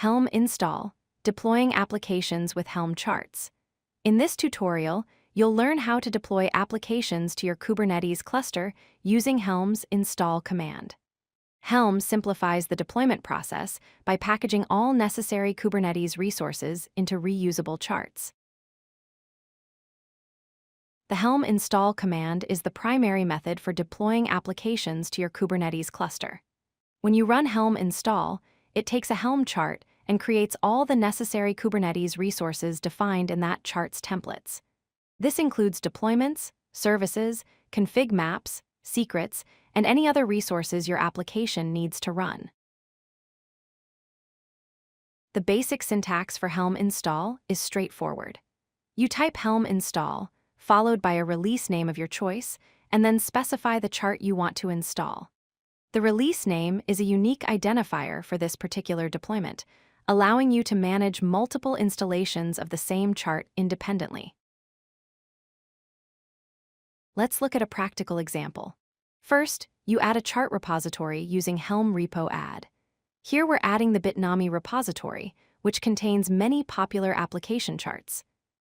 Helm Install, deploying applications with Helm charts. In this tutorial, you'll learn how to deploy applications to your Kubernetes cluster using Helm's install command. Helm simplifies the deployment process by packaging all necessary Kubernetes resources into reusable charts. The Helm install command is the primary method for deploying applications to your Kubernetes cluster. When you run Helm install, it takes a Helm chart and creates all the necessary Kubernetes resources defined in that chart's templates. This includes deployments, services, config maps, secrets, and any other resources your application needs to run. The basic syntax for Helm install is straightforward. You type Helm install, followed by a release name of your choice, and then specify the chart you want to install. The release name is a unique identifier for this particular deployment, allowing you to manage multiple installations of the same chart independently. Let's look at a practical example. First, you add a chart repository using Helm repo add. Here we're adding the Bitnami repository, which contains many popular application charts.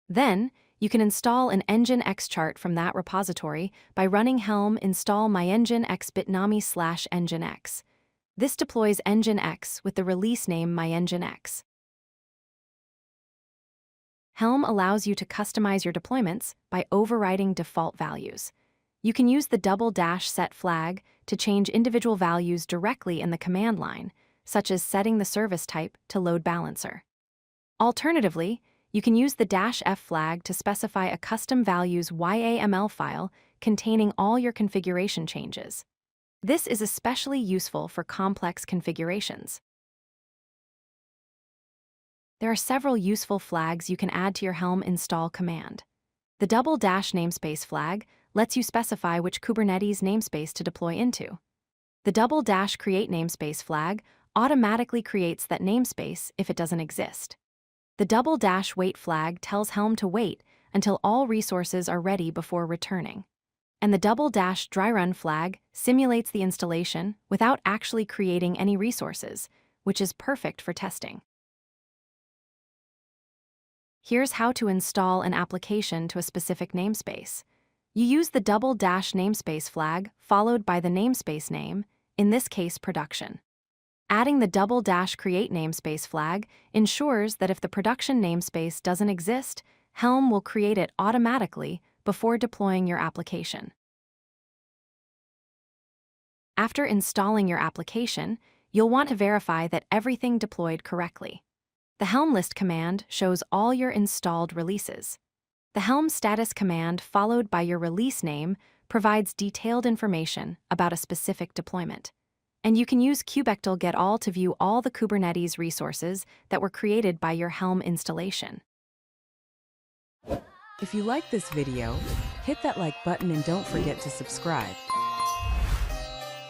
Then, you can install an Nginx chart from that repository by running Helm install mynginx bitnami/nginx. This deploys Nginx with the release name mynginx. Helm allows you to customize your deployments by overriding default values. You can use the ~set flag to change individual values directly in the command line, such as setting the service type to load balancer. Alternatively, you can use the -f flag to specify a custom values YAML file containing all your configuration changes. This is especially useful for complex configurations. There are several useful flags you can add to your Helm install command. The ~namespace flag lets you specify which Kubernetes namespace to deploy into. The ~create namespace flag automatically creates that namespace if it doesn't exist. The ~wait flag tells Helm to wait until all resources are ready before returning. And the ~dryrun flag simulates the installation without actually creating any resources, which is perfect for testing. Here's how to install an application to a specific namespace. You use the ~namespace flag followed by the namespace name, in this case production. Adding the ~create namespace flag ensures that if the production namespace doesn't exist, Helm will create it automatically before deploying your application. After installing your application, you'll want to verify that everything deployed correctly. The Helm list command shows all your installed releases. The Helm status command followed by your release name provides detailed information about a specific deployment. And you can use kubectl getAll to view all the Kubernetes resources that were created by your Helm installation. If you like this video, hit that like button and don't forget to subscribe.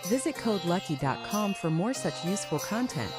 Visit codelucky.com for more such useful content.